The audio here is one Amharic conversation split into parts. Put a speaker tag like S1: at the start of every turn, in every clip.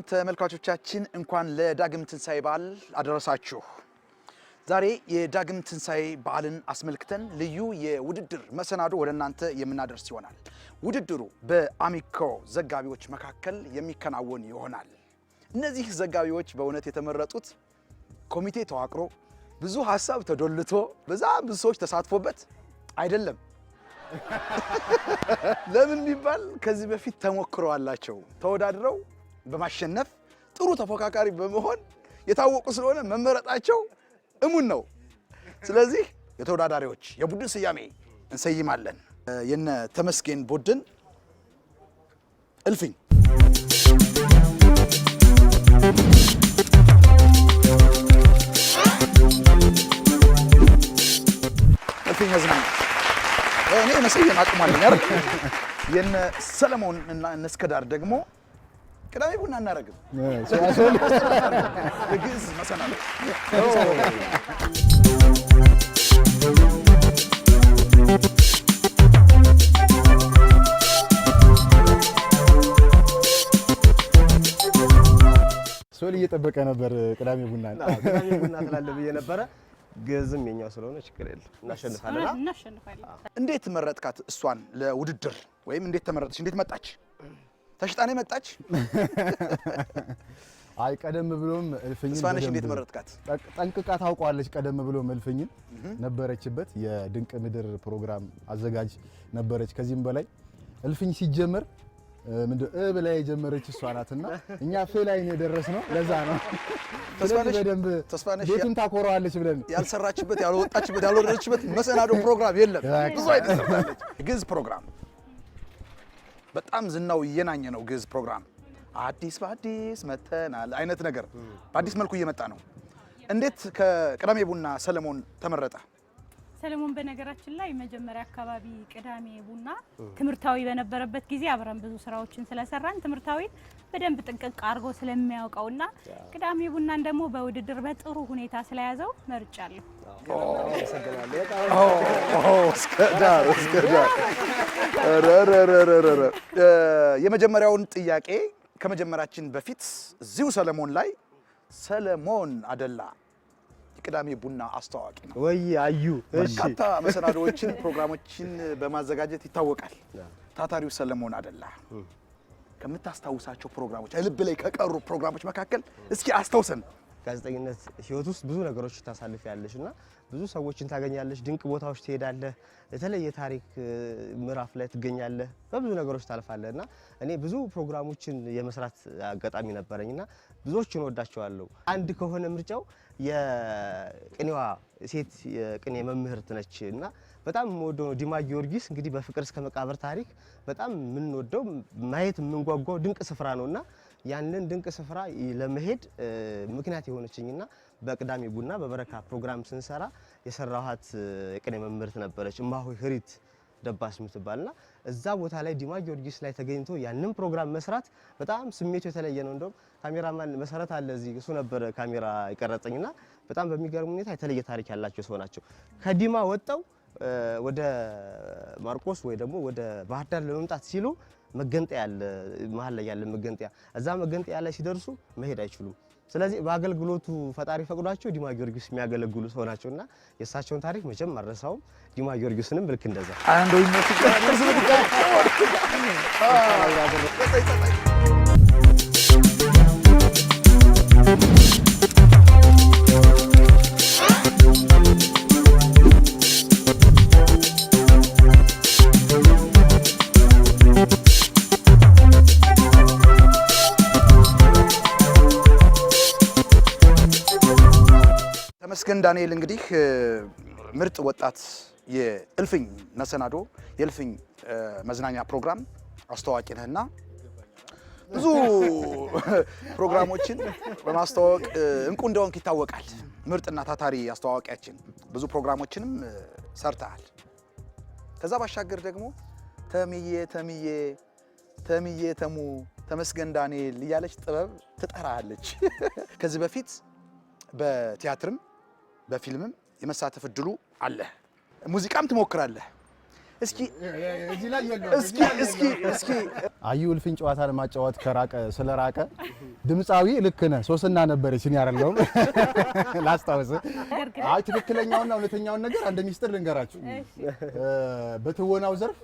S1: ተመልካቾቻችን እንኳን ለዳግም ትንሳኤ በዓል አደረሳችሁ። ዛሬ የዳግም ትንሳኤ በዓልን አስመልክተን ልዩ የውድድር መሰናዶ ወደ እናንተ የምናደርስ ይሆናል። ውድድሩ በአሚኮ ዘጋቢዎች መካከል የሚከናወን ይሆናል። እነዚህ ዘጋቢዎች በእውነት የተመረጡት ኮሚቴ ተዋቅሮ ብዙ ሐሳብ ተዶልቶ ብዙ ሰዎች ተሳትፎበት አይደለም። ለምን ቢባል ከዚህ በፊት ተሞክሮ አላቸው። ተወዳድረው በማሸነፍ ጥሩ ተፎካካሪ በመሆን የታወቁ ስለሆነ መመረጣቸው እሙን ነው። ስለዚህ የተወዳዳሪዎች የቡድን ስያሜ እንሰይማለን። የነ ተመስገን ቡድን እልፍኝ፣ እልፍኝ መዝናኛ እኔ መሰየም አቅም አለኝ አይደል? የነ ሰለሞን እና እነ እስከዳር ደግሞ ቅዳሜ ቡና እናረግም። የግዕዝ መሰናዶ
S2: ሶል እየጠበቀ ነበር። ቅዳሜ ቡና
S3: ትላለህ ብዬ ነበረ። ግዕዝም የኛው ስለሆነ ችግር የለም፣ እናሸንፋለን።
S1: እንዴት መረጥካት እሷን ለውድድር? ወይም እንዴት ተመረጠች? እንዴት መጣች? ተሽጣኔ መጣች?
S2: አይ ቀደም ብሎም እልፍኝን
S1: ተስፋነሽ እንዴት መረጥካት?
S2: ጠንቅቃ ታውቀዋለች። ቀደም ብሎም እልፍኝን ነበረችበት። የድንቅ ምድር ፕሮግራም አዘጋጅ ነበረች። ከዚህም በላይ እልፍኝ ሲጀመር በላይ የጀመረች እሷ ናትና እኛ ላይ ነው የደረስነው። ለዛ ነው ተስፋነሽ ቤቱን ታኮራዋለች ብለን
S1: ያልሰራችበት ያልወጣችበት ያልወረደችበት መሰናዶ ፕሮግራም የለም። ብዙ አይደለም። ግዕዝ ፕሮግራም በጣም ዝናው እየናኘ ነው። ግዕዝ ፕሮግራም አዲስ በአዲስ መተናል አይነት ነገር በአዲስ መልኩ እየመጣ ነው። እንዴት ከቅዳሜ ቡና ሰለሞን ተመረጠ?
S4: ሰለሞን በነገራችን ላይ መጀመሪያ አካባቢ ቅዳሜ ቡና ትምርታዊ በነበረበት ጊዜ አብረን ብዙ ስራዎችን ስለሰራን ትምርታዊ በደንብ ጥንቅቅ አድርጎ ስለሚያውቀውና ቅዳሜ ቡናን ደግሞ በውድድር በጥሩ ሁኔታ ስለያዘው መርጫለሁ።
S1: እስከዳር የመጀመሪያውን ጥያቄ ከመጀመራችን በፊት እዚሁ ሰለሞን ላይ ሰለሞን አደላ ቅዳሜ ቡና አስተዋዋቂ ነው
S3: ወይ? አዩ
S1: በርካታ መሰናዶዎችን ፕሮግራሞችን በማዘጋጀት ይታወቃል። ታታሪው ሰለሞን አደላ ከምታስታውሳቸው ፕሮግራሞች ልብ ላይ ከቀሩ ፕሮግራሞች መካከል እስኪ አስታውሰን።
S3: ጋዜጠኝነት ህይወት ውስጥ ብዙ ነገሮች ታሳልፊያለሽ እና ብዙ ሰዎችን ታገኛለሽ፣ ድንቅ ቦታዎች ትሄዳለህ፣ የተለየ ታሪክ ምዕራፍ ላይ ትገኛለህ፣ በብዙ ነገሮች ታልፋለህና እኔ ብዙ ፕሮግራሞችን የመስራት አጋጣሚ ነበረኝና ብዙዎችን ወዳቸዋለሁ። አንድ ከሆነ ምርጫው የቅኔዋ ሴት የቅኔ መምህርት ነች እና በጣም የምወደው ዲማ ጊዮርጊስ እንግዲህ በፍቅር እስከ መቃብር ታሪክ በጣም የምንወደው ማየት የምንጓጓው ድንቅ ስፍራ ነውና ያንን ድንቅ ስፍራ ለመሄድ ምክንያት የሆነችኝና በቅዳሜ ቡና በበረካ ፕሮግራም ስንሰራ የሰራኋት የቅኔ መምህርት ነበረች እማሆይ ህሪት ደባስ የምትባልና እዛ ቦታ ላይ ዲማ ጊዮርጊስ ላይ ተገኝቶ ያንን ፕሮግራም መስራት በጣም ስሜቱ የተለየ ነው። እንደውም ካሜራማን መሰረት አለ እዚህ እሱ ነበር ካሜራ ይቀረጸኝና በጣም በሚገርም ሁኔታ የተለየ ታሪክ ያላቸው ሰው ናቸው። ከዲማ ወጣው ወደ ማርቆስ ወይ ደግሞ ወደ ባህር ዳር ለመምጣት ሲሉ መገንጠያ ያለ መሀል ላይ ያለ መገንጠያ እዛ መገንጠያ ላይ ሲደርሱ መሄድ አይችሉም። ስለዚህ በአገልግሎቱ ፈጣሪ ፈቅዷቸው ዲማ ጊዮርጊስ የሚያገለግሉ ሰው ናቸውና የእሳቸውን ታሪክ መቼም አልረሳውም። ዲማ ጊዮርጊስንም ልክ እንደዛ
S1: አንዱ ተመስገን ዳንኤል እንግዲህ ምርጥ ወጣት የእልፍኝ መሰናዶ የእልፍኝ መዝናኛ ፕሮግራም አስተዋዋቂ ነህና ብዙ ፕሮግራሞችን በማስተዋወቅ እንቁ እንደሆንክ ይታወቃል። ምርጥና ታታሪ አስተዋዋቂያችን ብዙ ፕሮግራሞችንም ሰርተሃል። ከዛ ባሻገር ደግሞ ተምዬ ተሙ ተመስገን ዳንኤል እያለች ጥበብ ትጠራለች። ከዚህ በፊት በቲያትርም በፊልምም የመሳተፍ እድሉ አለ። ሙዚቃም ትሞክራለህ። እስኪ
S2: እዚህ ላይ የለም።
S1: እስኪ
S2: አዩ እልፍኝ ጨዋታን ማጫወት ከራቀ ስለራቀ ድምፃዊ ልክ ነህ ሶስና ነበረች እኔ አይደለሁም ላስታውስ። አይ ትክክለኛውና እውነተኛውን ነገር አንድ ሚስጥር ልንገራችሁ። በትወናው ዘርፍ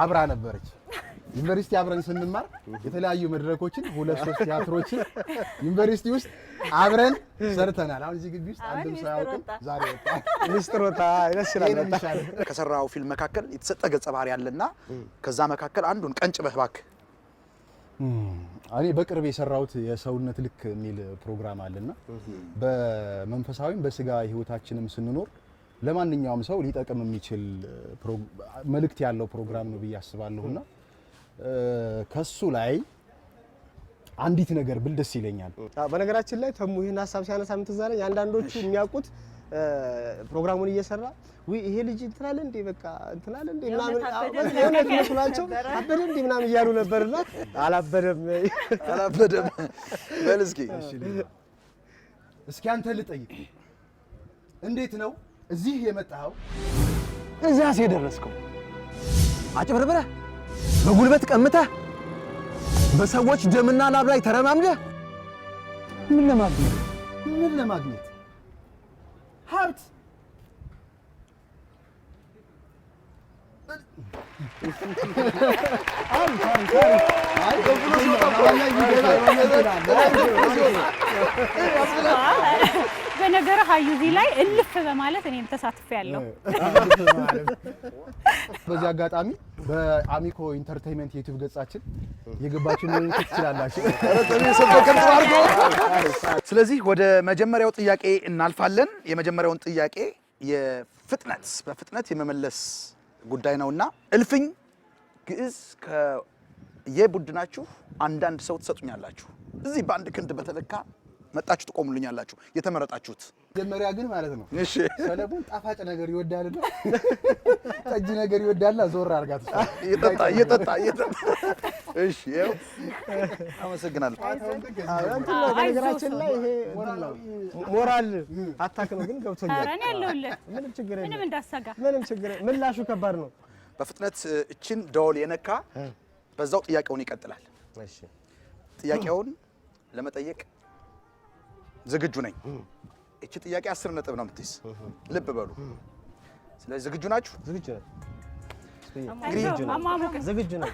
S2: አብራ ነበረች። ዩኒቨርሲቲ አብረን ስንማር የተለያዩ መድረኮችን 2-3 ቲያትሮችን ዩኒቨርሲቲ ውስጥ አብረን ሰርተናል። አሁን እዚህ ግቢ ውስጥ አንድም ሰው ያውቅም። ዛሬ ወጣ
S3: ሚስጥር ወጣ ይመስላል።
S1: ከሰራው ፊልም መካከል የተሰጠ ገጸ ባህሪ ያለና ከዛ መካከል አንዱን ቀንጭበህ እባክህ።
S2: እኔ በቅርብ የሰራሁት የሰውነት ልክ የሚል ፕሮግራም አለና በመንፈሳዊም በስጋ ህይወታችንም ስንኖር ለማንኛውም ሰው ሊጠቅም የሚችል መልእክት ያለው ፕሮግራም ነው ብዬ አስባለሁና ከሱ ላይ አንዲት ነገር ብል ደስ ይለኛል።
S3: በነገራችን ላይ ተሙ ይሄን ሐሳብ ሲያነሳ ምትዛለኝ አንዳንዶቹ የሚያውቁት ፕሮግራሙን እየሰራ ወይ ይሄ ልጅ እንትናል እንዴ በቃ እንትናል እንዴ ምናምን የሆነ መስሏቸው አበደ እንዴ ምናምን እያሉ ነበርና አላበደም
S1: በል
S2: እስኪ አንተ ልጠይቅ፣ እንዴት ነው እዚህ የመጣኸው?
S5: እዛስ የደረስከው አጭበርብረህ በጉልበት ቀምተህ በሰዎች ደምና ላብ ላይ ተረማምደህ ምን ለማግኘት
S2: ሀብት
S4: በነገርህ አዩ እዚህ ላይ እልፍ በማለት እኔም ተሳትፌያለሁ።
S2: በዚህ አጋጣሚ በአሚኮ ኢንተርቴይንመንት የዩቲዩብ ገጻችን የገባችሁ ነው ትችላላችሁ።
S1: ስለዚህ ወደ መጀመሪያው ጥያቄ እናልፋለን። የመጀመሪያውን ጥያቄ በፍጥነት የመመለስ ጉዳይ ነውና እልፍኝ ግዕዝ ከየቡድናችሁ አንዳንድ ሰው ትሰጡኛላችሁ። እዚህ በአንድ ክንድ በተለካ መጣችሁ ትቆሙልኛላችሁ የተመረጣችሁት።
S2: መጀመሪያ ግን ማለት ነው
S1: እሺ
S2: ሰለሞን ጣፋጭ ነገር ይወዳልና ጠጅ ነገር ይወዳልና ዞር አርጋት
S1: እየጠጣ እሺ ይኸው አመሰግናለሁ።
S3: በነገራችን ላይ ይሄ ሞራል አታክ ነው ግን ገብቶኛል።
S4: ኧረ እኔ ያለሁልህ
S3: ምንም ችግር የለም።
S4: ምንም እንዳሰጋ
S3: ምንም ችግር ምላሹ ከባድ ነው።
S1: በፍጥነት እችን ደወል የነካ በዛው ጥያቄውን ይቀጥላል።
S3: እሺ
S1: ጥያቄውን ለመጠየቅ ዝግጁ ነኝ። እቺ ጥያቄ 10 ነጥብ ነው የምትይዝ። ልብ በሉ። ስለዚህ ዝግጁ ናችሁ?
S3: ዝግጁ ነን።
S4: ዝግጁ
S3: ነው።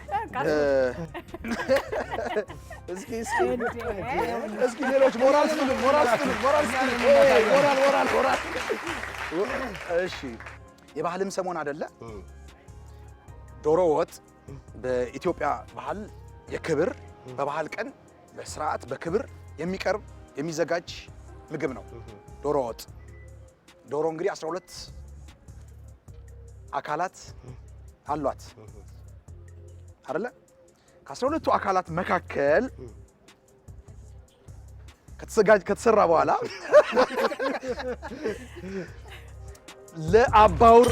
S1: እስኪ ሌሎች ሞራል እሺ የባህልም ሰሞን አይደለ? ዶሮ ወጥ በኢትዮጵያ ባህል የክብር በባህል ቀን በስርዓት በክብር የሚቀርብ የሚዘጋጅ ምግብ ነው ዶሮ ወጥ። ዶሮ እንግዲህ 12 አካላት አሏት አይደለ? ከ12ቱ አካላት መካከል ከተሰራ በኋላ ለአባውር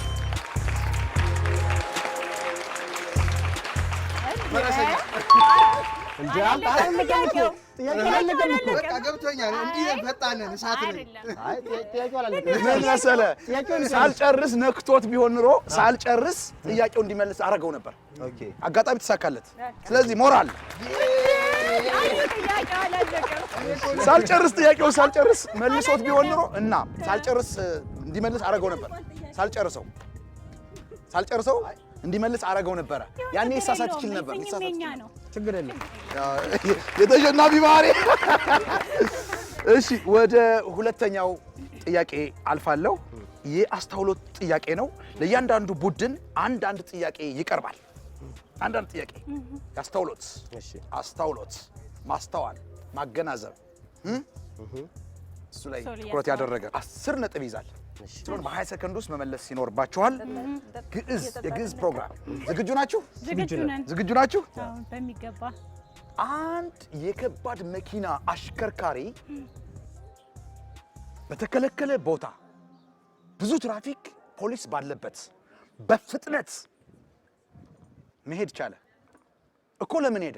S1: ሳልጨርስ ነክቶት ቢሆን ኑሮ ሳልጨርስ ጥያቄው እንዲመልስ አደረገው ነበር። አጋጣሚ ተሳካለት። ስለዚህ ሞራል ጥያቄው ሳልጨርስ መልሶት ቢሆን ኑሮ እና ሳልጨርስ እንዲመልስ አደረገው ነበር። ሳልጨርሰው እንዲመልስ አደረገው ነበረ። ያኔ ይሳሳት ይችል ነበር።
S3: ችግር የለም።
S1: የተሸናፊ ባህሪ። እሺ ወደ ሁለተኛው ጥያቄ አልፋለሁ። የአስተውሎት ጥያቄ ነው። ለእያንዳንዱ ቡድን አንዳንድ ጥያቄ ይቀርባል። አንዳንድ ጥያቄ ያስተውሎት።
S3: እሺ
S1: አስተውሎት፣ ማስተዋል፣ ማገናዘብ እሱ ላይ ትኩረት ያደረገ 10 ነጥብ ይዛል። ስለሆነ በ20 ሰከንድ ውስጥ መመለስ ይኖርባችኋል። የግዕዝ ፕሮግራም ዝግጁ ናችሁ? ዝግጁ ናችሁ?
S4: በሚገባ።
S1: አንድ የከባድ መኪና አሽከርካሪ በተከለከለ ቦታ ብዙ ትራፊክ ፖሊስ ባለበት በፍጥነት መሄድ ቻለ እኮ። ለምን ሄደ?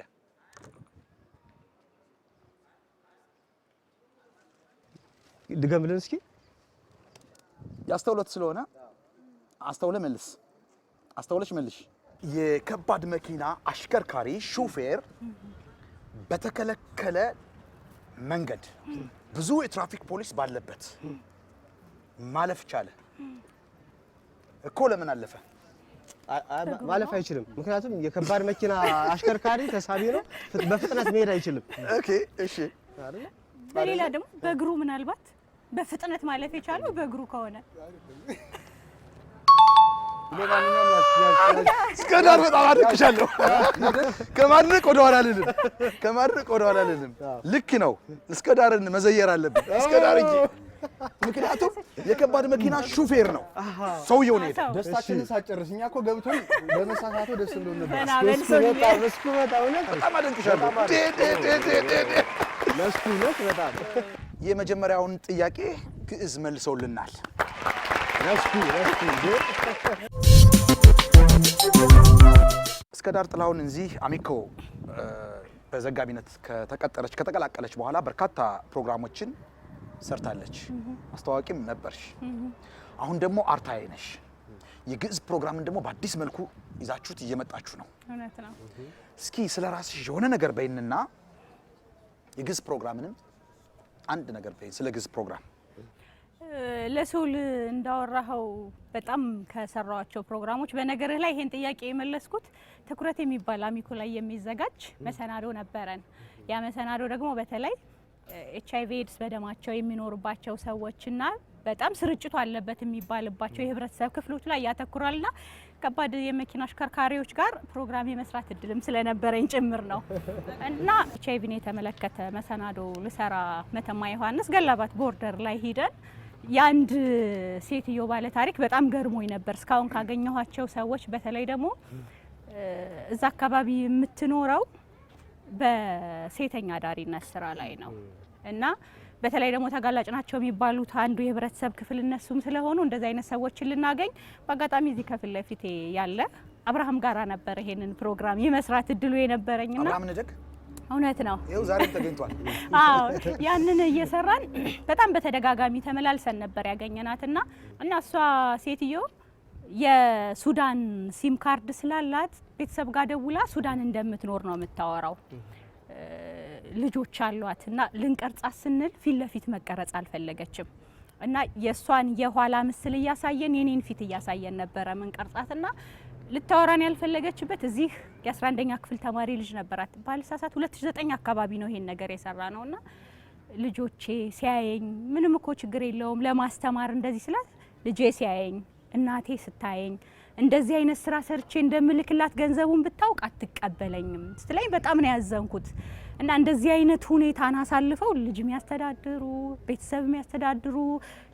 S3: ድገምልን እስኪ።
S1: ያስተውሎት ስለሆነ አስተውለ መልስ። አስተውለሽ መልሽ። የከባድ መኪና አሽከርካሪ ሹፌር በተከለከለ መንገድ ብዙ የትራፊክ ፖሊስ ባለበት ማለፍ ቻለ እኮ። ለምን አለፈ?
S3: ማለፍ አይችልም። ምክንያቱም የከባድ መኪና አሽከርካሪ ተሳቢ ነው፣ በፍጥነት መሄድ አይችልም።
S1: ኦኬ እሺ።
S4: በሌላ ደግሞ በእግሩ ምናልባት በፍጥነት ማለፍ የቻለው በእግሩ ከሆነ
S1: እስከ ዳር በጣም አድንቅሻለሁ። ከማድነቅ ወደ ኋላ አልልም፣ ከማድነቅ ወደ ኋላ አልልም። ልክ ነው። እስከ ዳርን መዘየር አለብን፣ እስከ ዳር እንጂ። ምክንያቱም የከባድ መኪና ሹፌር ነው ሰውየው ነው።
S2: ደስታችንን ሳጨርስ እኛ እኮ ገብቶን በመሳሳቱ ደስ ብሎን ነበር።
S3: መስኩ በጣም
S1: በጣም አድንቅሻለሁ።
S3: መስኩ በጣም
S1: የመጀመሪያውን ጥያቄ ግዕዝ መልሰውልናል። እስከ ዳር ጥላሁን እዚህ አሚኮ በዘጋቢነት ከተቀላቀለች በኋላ በርካታ ፕሮግራሞችን ሰርታለች። አስተዋቂም ነበርሽ። አሁን ደግሞ አርታኢ ነሽ። የግዕዝ ፕሮግራምን ደግሞ በአዲስ መልኩ ይዛችሁት እየመጣችሁ ነው።
S4: እውነት ነው።
S1: እስኪ ስለ ራስሽ የሆነ ነገር በይንና የግዕዝ ፕሮግራምንም አንድ ነገር በይን። ስለ ግዕዝ ፕሮግራም
S4: ለሶል እንዳወራኸው በጣም ከሰራዋቸው ፕሮግራሞች በነገርህ ላይ ይሄን ጥያቄ የመለስኩት ትኩረት የሚባል አሚኮ ላይ የሚዘጋጅ መሰናዶ ነበረን። ያ መሰናዶ ደግሞ በተለይ ኤችአይቪ ኤድስ በደማቸው የሚኖርባቸው ሰዎችና በጣም ስርጭቱ አለበት የሚባልባቸው የህብረተሰብ ክፍሎች ላይ ያተኩራልና ከባድ የመኪና አሽከርካሪዎች ጋር ፕሮግራም የመስራት እድልም ስለነበረኝ ጭምር ነው እና ኤችአይቪን የተመለከተ መሰናዶ ልሰራ መተማ ዮሐንስ ገላባት ቦርደር ላይ ሂደን የአንድ ሴትዮ ባለ ታሪክ በጣም ገርሞኝ ነበር። እስካሁን ካገኘኋቸው ሰዎች በተለይ ደግሞ እዛ አካባቢ የምትኖረው በሴተኛ አዳሪነት ስራ ላይ ነው እና በተለይ ደግሞ ተጋላጭ ናቸው የሚባሉት አንዱ የህብረተሰብ ክፍል እነሱም ስለሆኑ እንደዚህ አይነት ሰዎችን ልናገኝ በአጋጣሚ እዚህ ከፊት ለፊቴ ያለ አብርሃም ጋራ ነበር ይሄንን ፕሮግራም የመስራት እድሉ የነበረኝና
S1: አብርሃም ነደግ
S4: እውነት ነው።
S1: ይኸው ዛሬም ተገኝቷል።
S4: አዎ ያንን እየሰራን በጣም በተደጋጋሚ ተመላልሰን ነበር ያገኘናትና እና እሷ ሴትዮ የሱዳን ሲም ካርድ ስላላት ቤተሰብ ጋር ደውላ ሱዳን እንደምትኖር ነው የምታወራው። ልጆች አሏት እና ልንቀርጻት ስንል ፊት ለፊት መቀረጽ አልፈለገችም እና የሷን የኋላ ምስል እያሳየን የኔን ፊት እያሳየን ነበረ መንቀርጻትና ልታወራን ያልፈለገችበት እዚህ የ11ኛ ክፍል ተማሪ ልጅ ነበራት። ባልሳሳት 2009 አካባቢ ነው ይሄን ነገር የሰራ ነውና ልጆቼ ሲያየኝ ምንም እኮ ችግር የለውም ለማስተማር እንደዚህ ስላት ልጄ ሲያየኝ እናቴ ስታየኝ እንደዚህ አይነት ስራ ሰርቼ እንደምልክላት ገንዘቡን ብታውቅ አትቀበለኝም ስትለኝ በጣም ነው ያዘንኩት። እና እንደዚህ አይነት ሁኔታን አሳልፈው ልጅ የሚያስተዳድሩ ቤተሰብ የሚያስተዳድሩ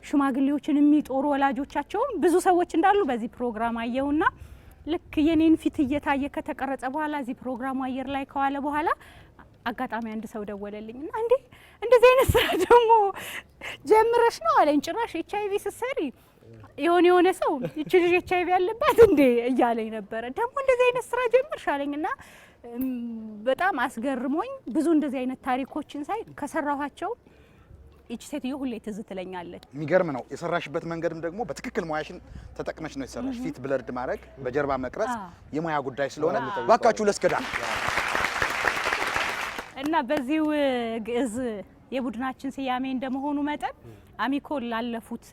S4: ሽማግሌዎችን የሚጦሩ ወላጆቻቸውም ብዙ ሰዎች እንዳሉ በዚህ ፕሮግራም አየሁና ልክ የኔን ፊት እየታየ ከተቀረጸ በኋላ እዚህ ፕሮግራሙ አየር ላይ ከዋለ በኋላ አጋጣሚ አንድ ሰው ደወለልኝና እንዴ እንደዚህ አይነት ስራ ደግሞ ጀምረሽ ነው አለኝ። ጭራሽ ኤችአይቪ ስትሰሪ የሆነ ሰው እቺ ልጅ ኤችአይቪ ያለባት እንዴ እያለኝ ነበረ። ደግሞ እንደዚህ አይነት ስራ ጀምርሽ አለኝና በጣም አስገርሞኝ ብዙ እንደዚህ አይነት ታሪኮችን ሳይ ከሰራኋቸው እቺ ሴትዮ ሁሌ ትዝ ትለኛለች።
S1: የሚገርም ነው የሰራሽበት መንገድም ደግሞ በትክክል ሙያሽን ተጠቅመሽ ነው የሰራሽ። ፊት ብለርድ ማድረግ በጀርባ መቅረጽ የሙያ ጉዳይ ስለሆነ ባካችሁ ለስከዳ
S4: እና በዚሁ ግዕዝ የቡድናችን ስያሜ እንደመሆኑ መጠን አሚኮ ላለፉት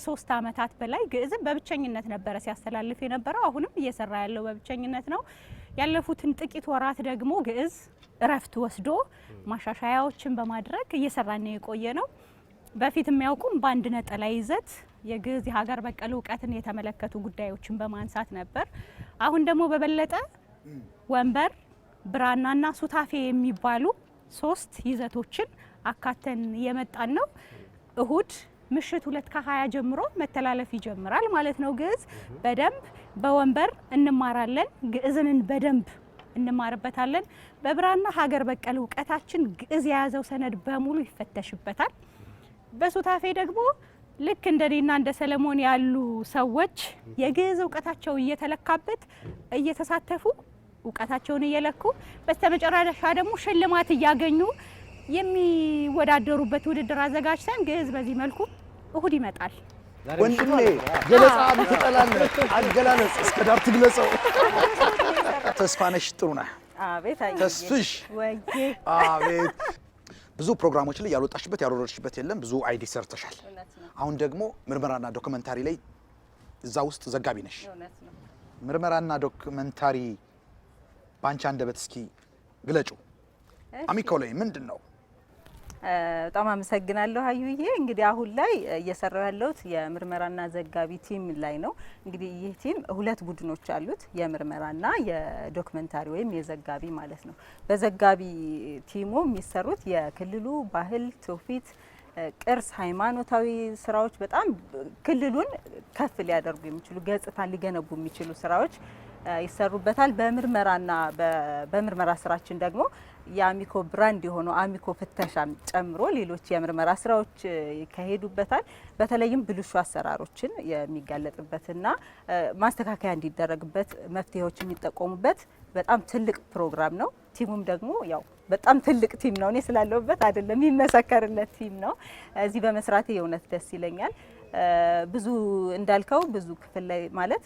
S4: 3 አመታት በላይ ግዕዝን በብቸኝነት ነበረ ሲያስተላልፍ የነበረው። አሁንም እየሰራ ያለው በብቸኝነት ነው። ያለፉትን ጥቂት ወራት ደግሞ ግዕዝ እረፍት ወስዶ ማሻሻያዎችን በማድረግ እየሰራን የቆየ ነው። በፊት የሚያውቁም በአንድ ነጠላ ይዘት የግዕዝ የሀገር በቀል እውቀትን የተመለከቱ ጉዳዮችን በማንሳት ነበር። አሁን ደግሞ በበለጠ ወንበር፣ ብራናና ሱታፌ የሚባሉ 3 ይዘቶችን አካተን የመጣን ነው። እሁድ ምሽት 2:20 ጀምሮ መተላለፍ ይጀምራል ማለት ነው። ግዕዝ በደንብ በወንበር እንማራለን። ግዕዝን በደንብ እንማርበታለን። በብራና ሀገር በቀል እውቀታችን ግዕዝ የያዘው ሰነድ በሙሉ ይፈተሽበታል። በሱታፌ ደግሞ ልክ እንደኔና እንደ ሰለሞን ያሉ ሰዎች የግዕዝ እውቀታቸው እየተለካበት እየተሳተፉ እውቀታቸውን እየለኩ በስተመጨረሻ ደግሞ ሽልማት እያገኙ የሚወዳደሩበት ውድድር አዘጋጅተን ግዕዝ በዚህ መልኩ እሁድ ይመጣል።
S1: ወንድሜ ገለጻ ትጠላለህ፣ አገላለጽ እስከ ዳር ትግለጸው። ተስፋነሽ ጥሩነህ
S6: አቤት አይ
S1: ተስፍሽ
S6: ወይዬ
S1: አቤት ብዙ ፕሮግራሞች ላይ ያልወጣሽበት ያልወረድሽበት የለም። ብዙ አይዲ ሰርተሻል። አሁን ደግሞ ምርመራና ዶክመንታሪ ላይ እዛ ውስጥ ዘጋቢ ነሽ። ምርመራና ዶክመንታሪ ባንቺ አንደበት እስኪ ግለጩ። አሚኮ ላይ ምንድን ነው?
S6: በጣም አመሰግናለሁ አዩዬ። እንግዲህ አሁን ላይ እየሰራው ያለሁት የምርመራና ዘጋቢ ቲም ላይ ነው። እንግዲህ ይህ ቲም ሁለት ቡድኖች አሉት፣ የምርመራና የዶክመንታሪ ወይም የዘጋቢ ማለት ነው። በዘጋቢ ቲሙ የሚሰሩት የክልሉ ባህል፣ ትውፊት፣ ቅርስ፣ ሃይማኖታዊ ስራዎች በጣም ክልሉን ከፍ ሊያደርጉ የሚችሉ ገጽታ ሊገነቡ የሚችሉ ስራዎች ይሰሩበታል። በምርመራ ስራችን ደግሞ የአሚኮ ብራንድ የሆነው አሚኮ ፍተሻም ጨምሮ ሌሎች የምርመራ ስራዎች ይካሄዱበታል። በተለይም ብልሹ አሰራሮችን የሚጋለጥበትና ማስተካከያ እንዲደረግበት መፍትሄዎች የሚጠቆሙበት በጣም ትልቅ ፕሮግራም ነው። ቲሙም ደግሞ ያው በጣም ትልቅ ቲም ነው። እኔ ስላለሁበት አይደለም የሚመሰከርለት ቲም ነው። እዚህ በመስራቴ የእውነት ደስ ይለኛል። ብዙ እንዳልከው ብዙ ክፍል ላይ ማለት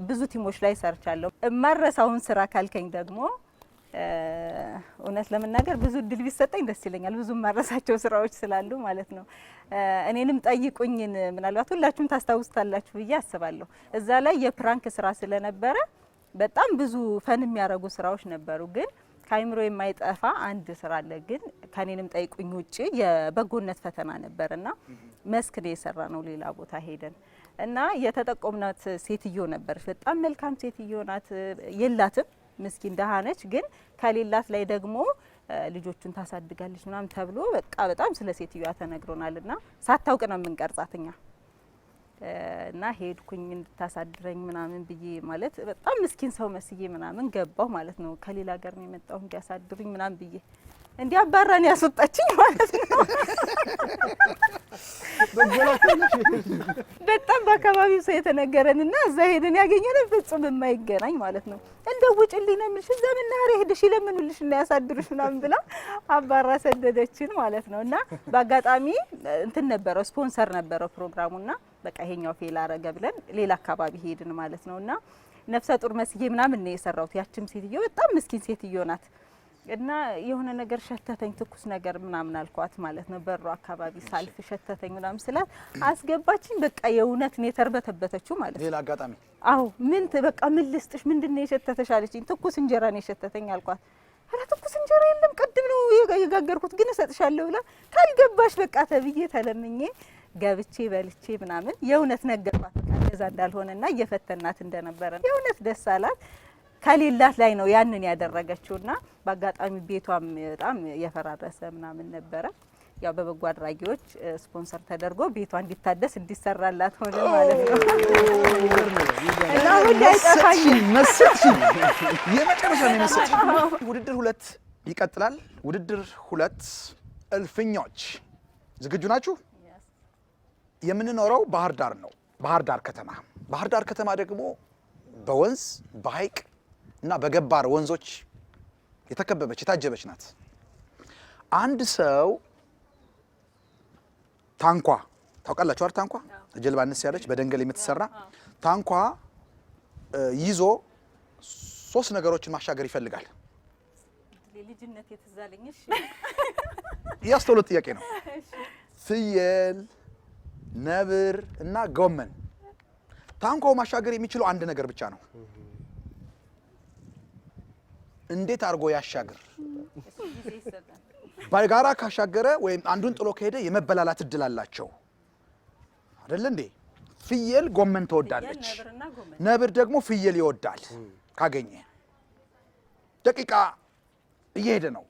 S6: ብዙ ቲሞች ላይ ሰርቻለሁ። ማረሳውን ስራ ካልከኝ ደግሞ እውነት ለመናገር ብዙ እድል ቢሰጠኝ ደስ ይለኛል። ብዙ ማረሳቸው ስራዎች ስላሉ ማለት ነው። እኔንም ጠይቁኝን ምናልባት ሁላችሁም ታስታውስታላችሁ ብዬ አስባለሁ። እዛ ላይ የፕራንክ ስራ ስለነበረ በጣም ብዙ ፈን የሚያደርጉ ስራዎች ነበሩ። ግን ከአይምሮ የማይጠፋ አንድ ስራ አለ። ግን ከኔንም ጠይቁኝ ውጪ የበጎነት ፈተና ነበርና መስክ ነው የሰራ ነው። ሌላ ቦታ ሄደን እና የተጠቆምናት ሴትዮ ነበረች። በጣም መልካም ሴትዮ ናት። የላትም ምስኪን ደሃ ነች። ግን ከሌላት ላይ ደግሞ ልጆቹን ታሳድጋለች ምናምን ተብሎ በቃ በጣም ስለ ሴትዮዋ ተነግሮናልና ሳታውቅ ነው የምንቀርጻት እኛ እና ሄድኩኝ እንድታሳድረኝ ምናምን ብዬ ማለት በጣም ምስኪን ሰው መስዬ ምናምን ገባሁ ማለት ነው። ከሌላ ሀገር ነው የመጣሁ እንዲያሳድሩኝ ምናምን ብዬ እንዲህ አባራን ያስወጣችኝ ማለት ነው። በጣም በአካባቢው ሰው የተነገረንና እዛ ሄደን ያገኘነው ፍጹም የማይገናኝ ማለት ነው። እንደው ውጭልኝ ነው የምልሽ እዛ መናኸሪያ ሄደሽ ይለምኑልሽ እና ያሳድሩሽ ምናምን ብላ አባራ ሰደደችን ማለት ነው። እና በአጋጣሚ እንትን ነበረው ስፖንሰር ነበረው ፕሮግራሙና በቃ ይሄኛው ፌል አረገ ብለን ሌላ አካባቢ ሄድን ማለት ነው። እና ነፍሰ ጡር መስዬ ምናምን ነው የሰራሁት። ያችም ሴትዮ በጣም ምስኪን ሴትዮ ናት። እና የሆነ ነገር ሸተተኝ ትኩስ ነገር ምናምን አልኳት ማለት ነው። በሩ አካባቢ ሳልፍ ሸተተኝ ምናምን ስላት አስገባችኝ። በቃ የእውነት ነው የተርበተበተችው ማለት ነው።
S1: ሌላ አጋጣሚ
S6: አዎ ምን በቃ ምን ልስጥሽ ምንድነው የሸተተሽ አለችኝ። ትኩስ እንጀራ ነው የሸተተኝ አልኳት። አረ ትኩስ እንጀራ የለም ቅድም ነው የጋገርኩት ግን እሰጥሻለሁ ብላ ካልገባሽ በቃ ተብዬ ተለምኜ ገብቼ በልቼ ምናምን የእውነት ነገርኳት። በቃ እንደዛ እንዳልሆነና እየፈተናት እንደነበረ የእውነት ደስ አላት። ከሌላት ላይ ነው ያንን ያደረገችውና በአጋጣሚ ቤቷም በጣም የፈራረሰ ምናምን ነበረ። ያው በበጎ አድራጊዎች ስፖንሰር ተደርጎ ቤቷ እንዲታደስ እንዲሰራላት ሆነ ማለት ነው። እና ሁሉ አይጠፋኝ
S1: መሰጥሽ የመጨረሻ ነው መሰጥሽ። ውድድር 2 ይቀጥላል። ውድድር 2 እልፍኞች ዝግጁ ናችሁ? የምንኖረው ባህር ዳር ነው። ባህር ዳር ከተማ። ባህር ዳር ከተማ ደግሞ በወንዝ በሐይቅ እና በገባር ወንዞች የተከበበች የታጀበች ናት። አንድ ሰው ታንኳ ታውቃላችሁ አይደል? ታንኳ ጀልባ አነስ ያለች በደንገል የምትሰራ ታንኳ ይዞ 3 ነገሮችን ማሻገር ይፈልጋል።
S6: ልጅነት የተዛለኝሽ
S1: ያስተውሉት ጥያቄ ነው። ፍየል፣ ነብር እና ጎመን። ታንኳው ማሻገር የሚችለው አንድ ነገር ብቻ ነው። እንዴት አድርጎ ያሻገር? በጋራ ካሻገረ ወይም አንዱን ጥሎ ከሄደ የመበላላት እድል አላቸው አይደል እንዴ? ፍየል ጎመን ትወዳለች፣ ነብር ደግሞ ፍየል ይወዳል። ካገኘ ደቂቃ እየሄደ ነው።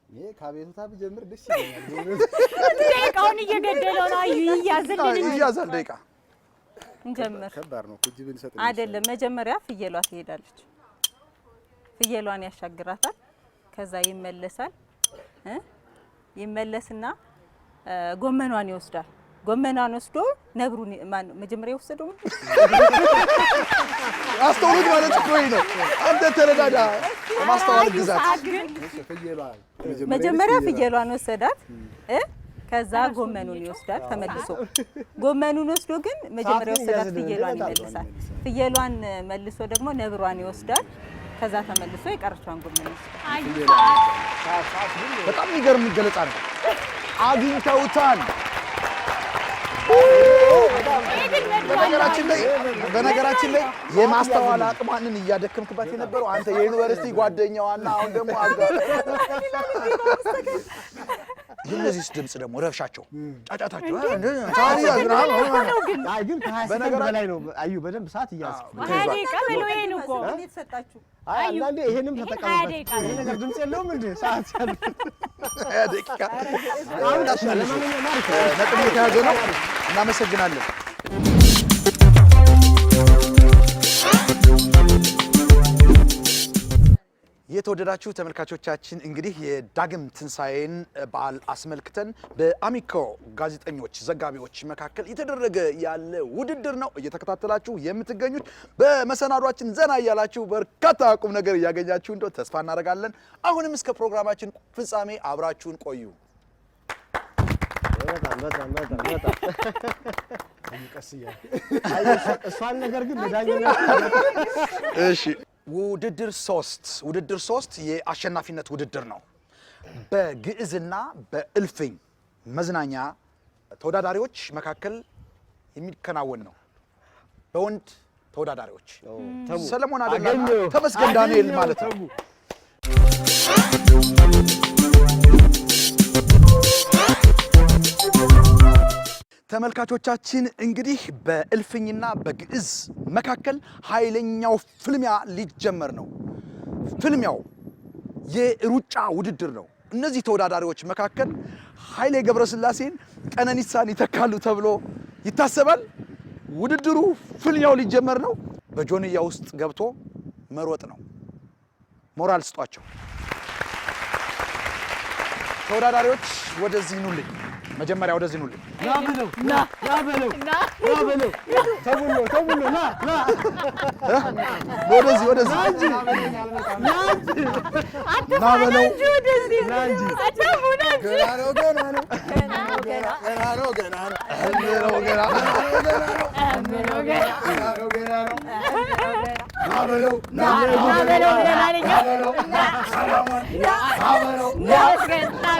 S2: ይሄ ከቤቱታ ቢጀምር ደስ ይለኛል።
S4: ደቂቃውን እየገደለው ነው።
S1: ይያዛል ደቂቃ
S6: እንጀምር።
S2: ከባድ ነው። ኩጅብን ሰጥ
S6: አይደለም መጀመሪያ ፍየሏ ትሄዳለች። ፍየሏን ያሻግራታል። ከዛ ይመለሳል። ይመለስና ጎመኗን ይወስዳል። ጎመኗን ወስዶ ነብሩን መጀመሪያ የወሰደው
S1: አስተውሉት ማለት እኮ ነው። አንተ ተረዳዳ ማስተዋል ግዛት።
S6: መጀመሪያ ፍየሏን ወሰዳት። ከዛ ጎመኑን ይወስዳል ተመልሶ ጎመኑን ወስዶ ግን መጀመሪያ ወሰዳት ፍየሏን ይመልሳል ፍየሏን መልሶ ደግሞ ነብሯን ይወስዳል ከዛ ተመልሶ የቀረችውን ጎመን ይወስዳል
S1: በጣም የሚገርም ገለጻ ነው አግኝተውታል በነገራችን ላይ የማስተዋል አቅሟንን እያደከምክባት የነበረው አንተ የዩኒቨርሲቲ ጓደኛዋና አሁን ደግሞ የነዚህ ድምጽ ደግሞ ረብሻቸው ጫጫታቸው
S3: ግን ከ20 በላይ ነው አዩ በደንብ ሰዓት እያዝኩ አንዳንዴ ይሄንም ተጠቀሙበት ይሄ ነገር ድምጽ የለውም እንዴ ሰዓት
S1: ደቂቃ ነጥብ የተያዘ ነው እናመሰግናለን የተወደዳችሁ ተመልካቾቻችን እንግዲህ የዳግም ትንሳኤን በዓል አስመልክተን በአሚኮ ጋዜጠኞች ዘጋቢዎች መካከል የተደረገ ያለ ውድድር ነው እየተከታተላችሁ የምትገኙት በመሰናዷችን ዘና እያላችሁ በርካታ ቁም ነገር እያገኛችሁ እንደው ተስፋ እናደርጋለን አሁንም እስከ ፕሮግራማችን ፍጻሜ አብራችሁን ቆዩ
S3: በጣም እሷን ነገር ግን ለዳኝነት
S1: እሺ ውድድር 3 የአሸናፊነት ውድድር ነው በግዕዝና በእልፍኝ መዝናኛ ተወዳዳሪዎች መካከል የሚከናወን ነው በወንድ ተወዳዳሪዎች ሰለሞን አደጋና ተመስገን ዳንኤል ማለት ነው ተመልካቾቻችን እንግዲህ በእልፍኝና በግዕዝ መካከል ኃይለኛው ፍልሚያ ሊጀመር ነው ፍልሚያው የሩጫ ውድድር ነው እነዚህ ተወዳዳሪዎች መካከል ኃይሌ ገብረስላሴን ቀነኒሳን ይተካሉ ተብሎ ይታሰባል ውድድሩ ፍልሚያው ሊጀመር ነው በጆንያ ውስጥ ገብቶ መሮጥ ነው ሞራል ስጧቸው ተወዳዳሪዎች ወደዚህ ኑልኝ መጀመሪያ ወደዚህ ኑልኝ
S3: ና በለው ተቡሎ ና
S1: ወደዚህ ና በለው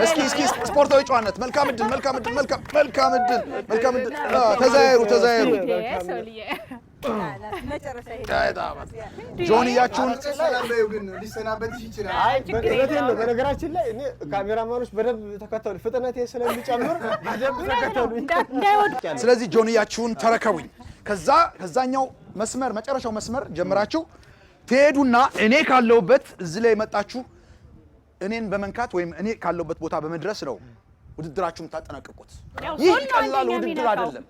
S1: እስኪ ስፖርታዊ ጨዋነት መልካም እድል ተዛየሩ ጆንያችሁን
S3: ሊሰናበትሽ ይችላል በነገራችን ላይ እኔ ካሜራማኖች በደንብ ተከተሉ ፍጥነቴ ስለሚጨምር በደንብ ተከተሉ
S1: ስለዚህ ጆንያችሁን ተረከቡኝ ከዛኛው መስመር መጨረሻው መስመር ጀምራችሁ ትሄዱና እኔ ካለውበት እዚህ ላይ መጣችሁ እኔን በመንካት ወይም እኔ ካለውበት ቦታ በመድረስ ነው ውድድራችሁን ታጠናቀቁት ይህ ቀላል ውድድር አይደለም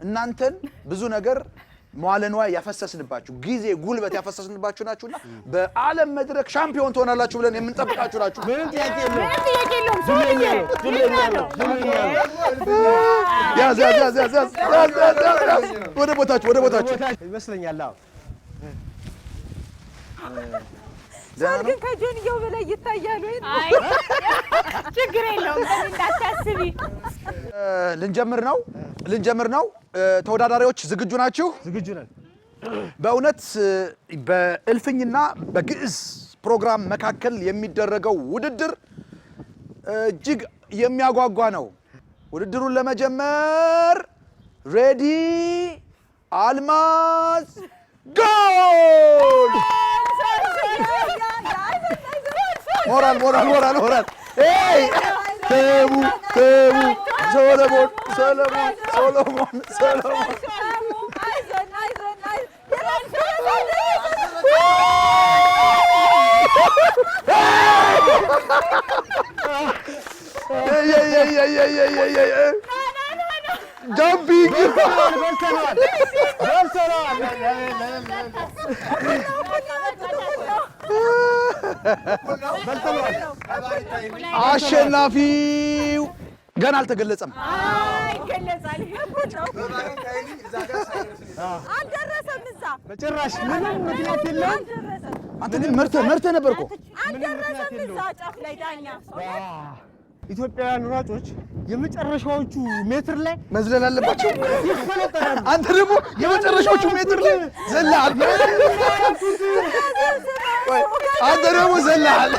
S1: እናንተን ብዙ ነገር መዋለንዋ ያፈሰስንባችሁ ጊዜ ጉልበት ያፈሰስንባችሁ ናችሁና በዓለም መድረክ ሻምፒዮን ትሆናላችሁ ብለን የምንጠብቃችሁ ናችሁ
S3: ምንም ጥያቄ የለውም
S1: ያዝ ወደ ቦታችሁ
S3: ይመስለኛል
S6: ግን ከጆንያው በላይ ይታያል ወይ
S4: ችግር የለውም እንዳታስቢ
S1: ልንጀምር ነው ተወዳዳሪዎች ዝግጁ ናችሁ
S3: ዝግጁ ነን
S1: በእውነት በእልፍኝና በግዕዝ ፕሮግራም መካከል የሚደረገው ውድድር እጅግ የሚያጓጓ ነው ውድድሩን ለመጀመር ሬዲ አልማዝ ጎል ሞራል ኤይ ተቡ ሰሎሞን jumping አሸናፊው ገና አልተገለጸም
S6: ይገለጻል አልደረሰም እዛ
S3: በጭራሽ ምንም ምክንያት የለም
S1: አንተ ግን መርተህ ነበር እኮ
S6: አልደረሰም እዛ ጫፍ ላይ ዳኛ
S3: ኢትዮጵያውያን ሯጮች የመጨረሻዎቹ ሜትር ላይ
S1: መዝለል አለባቸው። አንተ ደግሞ የመጨረሻዎቹ ሜትር ላይ ዘለሃል። አንተ ደግሞ ዘለሃል።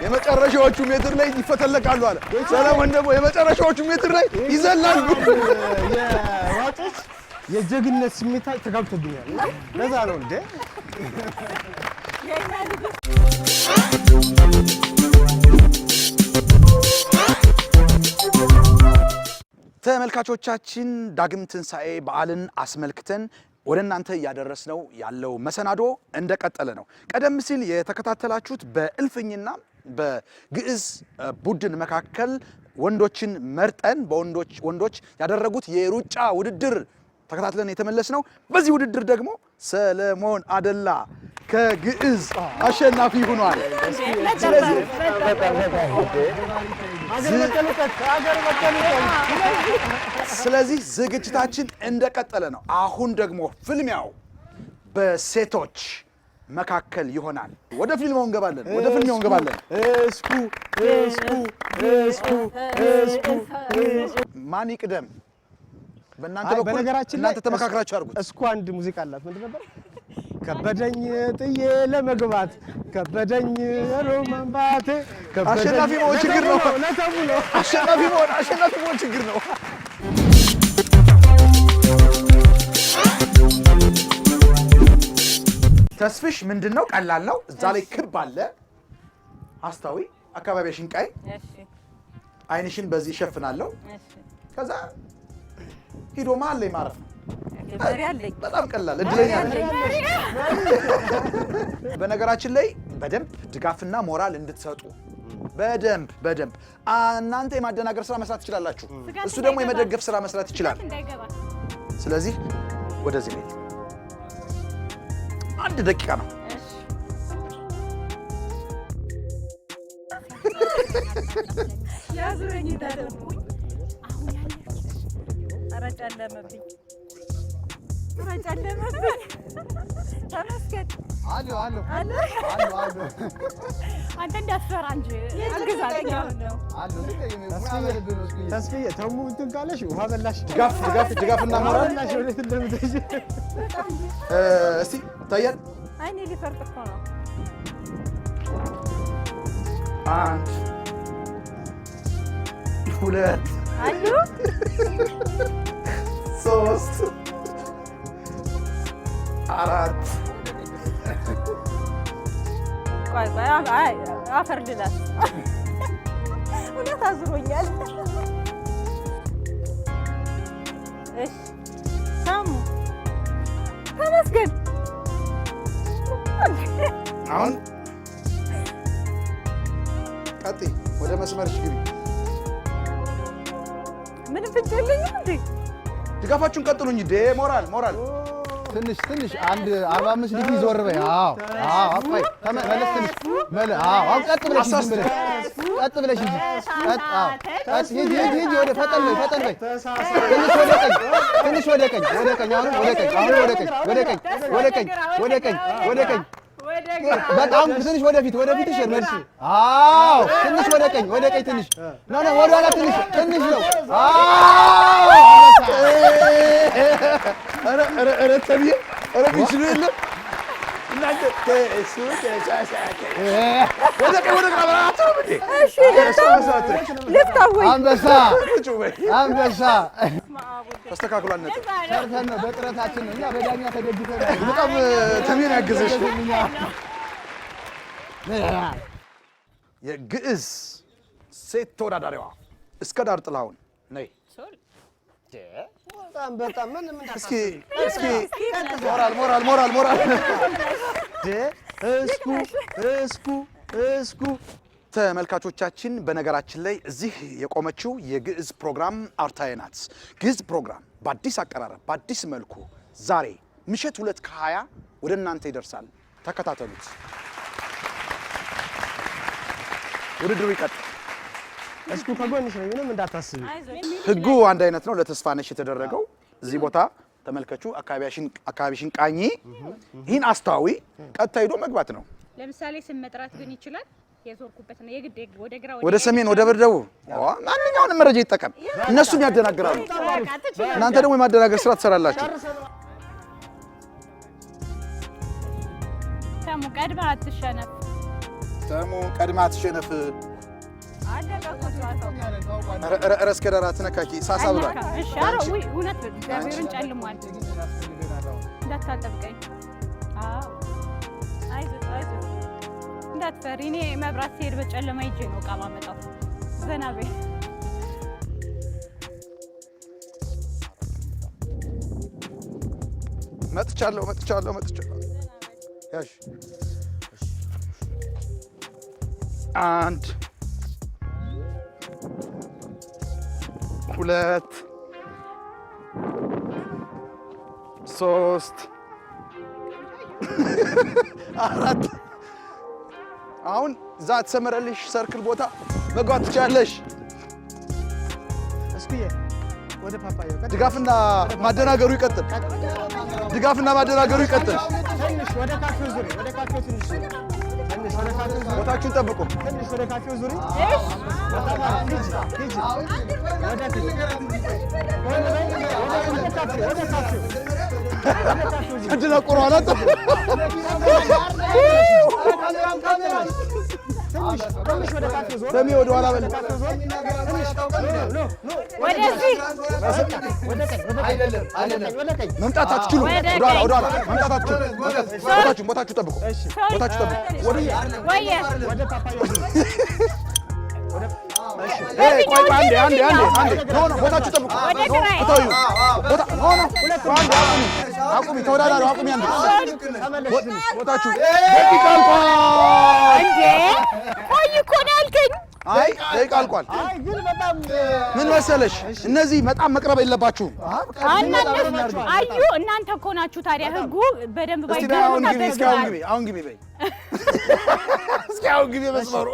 S1: የመጨረሻዎቹ ሜትር ላይ ይፈተለቃሉ አለ ሰለሞን። ደግሞ የመጨረሻዎቹ ሜትር ላይ ይዘላሉ።
S3: የሯጮች የጀግነት ስሜት ተጋብቶብኛል። ለዛ ነው እንዴ
S1: ተመልካቾቻችን ዳግም ትንሣኤ በዓልን አስመልክተን ወደ እናንተ እያደረስነው ያለው መሰናዶ እንደቀጠለ ነው። ቀደም ሲል የተከታተላችሁት በእልፍኝና በግዕዝ ቡድን መካከል ወንዶችን መርጠን ወንዶች ያደረጉት የሩጫ ውድድር ተከታትለን የተመለስ ነው። በዚህ ውድድር ደግሞ ሰለሞን አደላ ከግዕዝ አሸናፊ ሆኗል። ስለዚህ ዝግጅታችን እንደቀጠለ ነው። አሁን ደግሞ ፍልሚያው በሴቶች መካከል ይሆናል። ወደ ፊልሙ እንገባለን። ማን ይቅደም? በእናንተ በኩል
S3: በነገራችን
S1: እናንተ ተመካክራችሁ አድርጉት።
S3: እስኩ አንድ ሙዚቃ አላት። ምንድን ነበር? ከበደኝ ጥዬ ለመግባት ከበደኝ ሮማንባቴ።
S1: አሸናፊ መሆን ችግር ነው። አሸናፊ መሆን ችግር ነው። ተስፍሽ ምንድነው? ቀላል ነው። እዛ ላይ ክብ አለ። አስታዊ አካባቢሽን ቃይ። አይንሽን በዚህ እሸፍናለሁ። ከዛ ሂዶ መሀል ላይ ማረፍ ነው። በጣም ቀላል እድለኛ ነሽ። በነገራችን ላይ በደንብ ድጋፍና ሞራል እንድትሰጡ በደንብ እናንተ የማደናገር ስራ መስራት ትችላላችሁ፣ እሱ ደግሞ የመደገፍ ስራ መስራት ይችላል። ስለዚህ ወደዚህ ቤት 1 ደቂቃ ነው።
S6: ያዙረኝ ታደርጉኝ አረጨለመብኝ ተመስገን
S2: አሉ
S4: አንተ እንዳትፈራ እንጂ
S3: ተስፍዬ ተሙ እንትን ካለሽ ውሃ በላሽ።
S1: ድጋፍና ሞራል እስቲ ታያል።
S6: አይኔ ሊፈርጥ እኮ ነው።
S1: 1 2
S6: አሉ
S1: 3 4
S6: ቆይ አፈር ልላት እውነት አዝሮኛል። እሺ ሳሙ ተመስገን።
S1: አሁን ቀጥይ፣ ወደ መስመርሽ ግቢ።
S6: ምንም ፍንጭ የለኝም እንዴ?
S1: ድጋፋችሁን ቀጥሉ እንጂ ሞራል
S2: ትንሽ 45 ዲግሪ ዞር በይ። አቆይ ተመለስ። ትንሽ ቀጥ ብለሽ ሂጂ። ሂጂ ወደ ፈጠን በይ። ትንሽ ወደ ቀኝ። አሁን ወደ ቀኝ። በጣም ትንሽ ወደፊት መልሽ። ትንሽ ወደ ቀኝ ትንሽ ነው። ወደ ኋላ ትንሽ ነው።
S1: ኧረ ተብዬ ቢችሉ የለም እናንተ
S2: አንበሳ
S1: ተስተካክሏል። ነጥብ
S2: ሰርተን ነው በጥረታችን ነው። እኛ በዳኛ ተደግፈን
S1: በጣም ተሜን ያገዘሽ የግዕዝ ሴት ተወዳዳሪዋ እስከ ዳር ጥላሁን ነይ።
S3: በጣም
S1: እስኪ ሞራል እስኩ ተመልካቾቻችን፣ በነገራችን ላይ እዚህ የቆመችው የግዕዝ ፕሮግራም አርታዬ ናት። ግዕዝ ፕሮግራም በአዲስ አቀራረብ በአዲስ መልኩ ዛሬ ምሽት 2:20 ወደ እናንተ ይደርሳል። ተከታተሉት። ውድድሩ ይቀጥል።
S3: እስኩ ከጎንሽ ነኝ፣ ምንም እንዳታስቢ።
S1: ህጉ አንድ አይነት ነው። ለተስፋነሽ የተደረገው እዚህ ቦታ ተመልከቹ። አካባቢሽን ቃኝ። ይህን አስተዋዊ ቀጥታ ሄዶ መግባት ነው።
S4: ለምሳሌ ስም መጥራት ግን ይችላል። የዞርኩበት ነው የግድ ወደ ግራ
S1: ወደ ሰሜን ወደ ደቡብ ማንኛውንም መረጃ ይጠቀም። እነሱም ያደናግራሉ፣ እናንተ ደግሞ የማደናገር ስራ ትሰራላችሁ።
S4: ተሙ ቀድማ አትሸነፍ።
S1: ተሙ ቀድማ አትሸነፍ። ረስ ከዳራ ትነካኪ ሳሳ ብሏል።
S4: እሺ አረ ወይ እውነት እግዚአብሔርን ጨልሟል። እንዳታጠብቀኝ። አዎ አይዞህ እንዳትፈሪ። እኔ መብራት ሲሄድ በጨለማ ሂጄ ነው ዕቃ ማመጣው። ዘና በይ።
S1: መጥቻለሁ። ያሽ 1 2 3 4 አሁን እዛ ተሰመረልሽ ሰርክል ቦታ መግባት ትችያለሽ።
S3: እስኪዬ ወደ ፓፓያ
S1: ድጋፍና ማደናገሩ ይቀጥል።
S3: ትንሽ ወደ ካፌው ዙሪ፣ ወደ ካፌው ትንሽ ዙሪ።
S1: ቦታችሁን ጠብቁ።
S3: ትንሽ ወደ ካፌው ዙሪ።
S1: ተደናቆሩ አላጣ ሰሚ ወደ ኋላ በል። መምጣት አትችሉም። ወደ ኋላ መምጣት አትችሉም። ቦታችሁ ጠብቁ። ቦታችሁ ጠብቁ። አቁሚ። ተወዳዳሪው አቁሚ። ቦታችሁ ደቂቃ አልቋል።
S4: ቆይ እኮ ነው ያልከኝ።
S1: አይ ደቂቃ አልቋል። ምን መሰለሽ እነዚህ በጣም መቅረብ የለባችሁም።
S4: አዩ እናንተ እኮ ናችሁ ታዲያ ህጉ በደንብ
S1: እስኪ አሁን ግቢ በይ። እስኪ አሁን ግቢ መስመሩ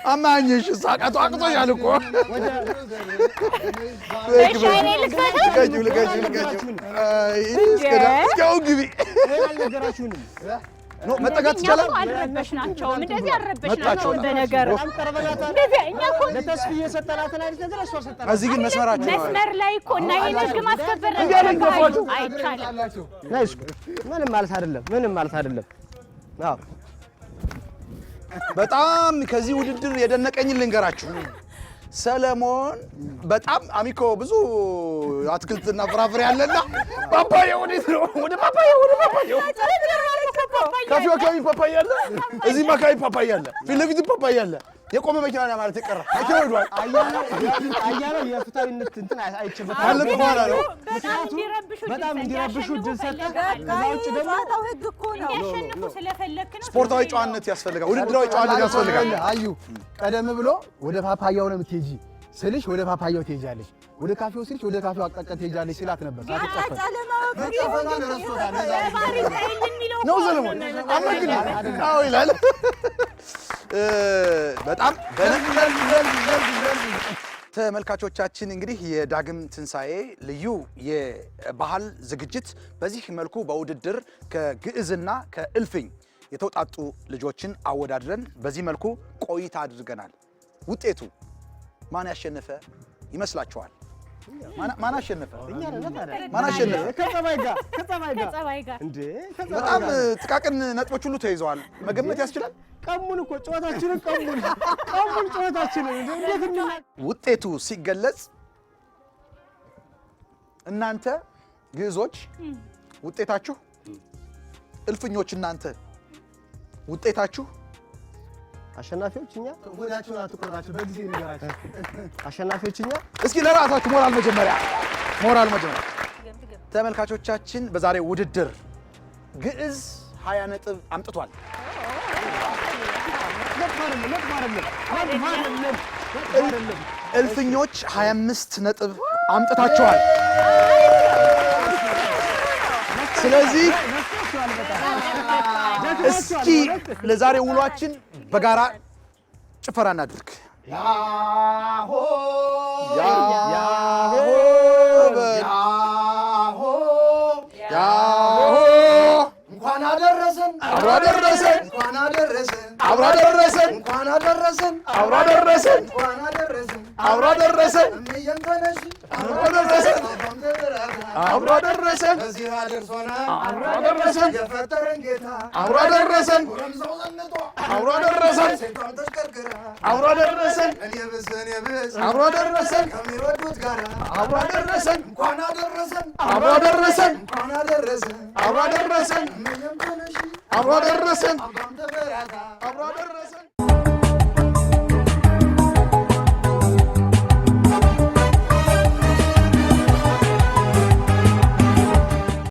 S1: አማኝሽ ሳቃቱ አቅቶኛል እኮ። እስኪ አሁን ግቢ። መጠጋት ይቻላል።
S4: አልረበሽናቸውም። እንደዚህ አልረበሽናቸውም። በነገር እንደዚህ እኛ እኮ
S3: ለተስፍዬ የሰጠናትን አይደል ነገር እሷ ሰጠናት።
S1: እዚህ ግን መስመራችሁ
S4: መስመር ላይ እኮ እና ይሄን ህግ ማስከበር አይቻልም።
S3: ምንም ማለት አይደለም። አዎ
S1: በጣም ከዚህ ውድድር የደነቀኝን ልንገራችሁ። ሰለሞን በጣም አሚኮ ብዙ አትክልትና ፍራፍሬ አለና ፓፓያ ወዴት ነው? ወደ ፓፓያ ካፌው አካባቢ ፓፓያ አለ፣ እዚህም አካባቢ ፓፓያ አለ፣ ፊት ለፊት ፓፓያ አለ። የቆመ መኪና ነው ማለት የቀረ መኪና ሄዷል።
S3: አያለው የፍታዊነት እንትን አይችልም
S1: አለ በኋላ ነው
S3: በጣም እንዲረብሹ ድል ሰጠ። ከዛ ውጭ ደግሞ
S6: ህግ እኮ ነው።
S4: እንዲያሸንፉ ስለፈለክ ነው።
S1: ስፖርታዊ ጨዋነት ያስፈልጋል፣ ውድድራዊ ጨዋነት ያስፈልጋል።
S2: አዩ ቀደም ብሎ ወደ ፓፓያው ነው የምትሄጂ ስልሽ ወደ ፓፓያው ትሄጃለሽ፣ ወደ ካፌው ስልሽ ወደ ካፌው አቅጣጫ ትሄጃለሽ ሲላት ነበር። ሳትጨፈን
S1: ነው ሰለሞን አመግኝ አዎ ይላል። በጣም ተመልካቾቻችን እንግዲህ የዳግም ትንሣኤ ልዩ የባህል ዝግጅት በዚህ መልኩ በውድድር ከግዕዝና ከእልፍኝ የተውጣጡ ልጆችን አወዳድረን በዚህ መልኩ ቆይታ አድርገናል። ውጤቱ ማን ያሸነፈ ይመስላችኋል? ማን አሸነፈ? ማን አሸነፈ?
S3: ከጸባይ ጋር እንዴ!
S1: በጣም ጥቃቅን ነጥቦች ሁሉ ተይዘዋል። መገመት ያስችላል።
S3: ቀሙን እኮ ጨዋታችንን ቀሙን ጨዋታችንን እንዴት እና
S1: ውጤቱ ሲገለጽ እናንተ ግዕዞች ውጤታችሁ፣ እልፍኞች እናንተ ውጤታችሁ፣
S3: አሸናፊዎች እኛ
S2: ወዳችሁን አትቆራችሁ በጊዜ ንገራችሁ።
S3: አሸናፊዎች እኛ።
S1: እስኪ ለራሳችሁ ሞራል መጀመሪያ ተመልካቾቻችን በዛሬው ውድድር ግዕዝ 20 ነጥብ አምጥቷል። እልፍኞች 25 ነጥብ አምጥታችኋል። ስለዚህ እስኪ ለዛሬ ውሏችን በጋራ ጭፈራ እናድርግ። ያሆ ያሆ ያሆ እንኳን አደረሰን እንኳን አደረሰን አብሮ አደረሰን እንኳን አደረሰን አብሮ አደረሰን እንኳን አደረሰን አብሮ አደረሰን እምዬም ተነሺ አብሮ አደረሰን አብሮ አደረሰን እዚህ አደርሶናል አብሮ አደረሰን የፈጠረን ጌታ አብሮ አደረሰን ጎረምሳው ዘንጦ አብሮ አደረሰን ሴቷም ተሽከርክራ አብሮ አደረሰን እኔ ብስ አብሮ አደረሰን ከሚወዱት ጋር አብሮ አደረሰን እንኳን አደረሰን አብሮ አደረሰን እንኳን አደረሰን አብሮ አደረሰን እምዬም ተነሺ አብሮ አደረሰን አብሮ አደረሰን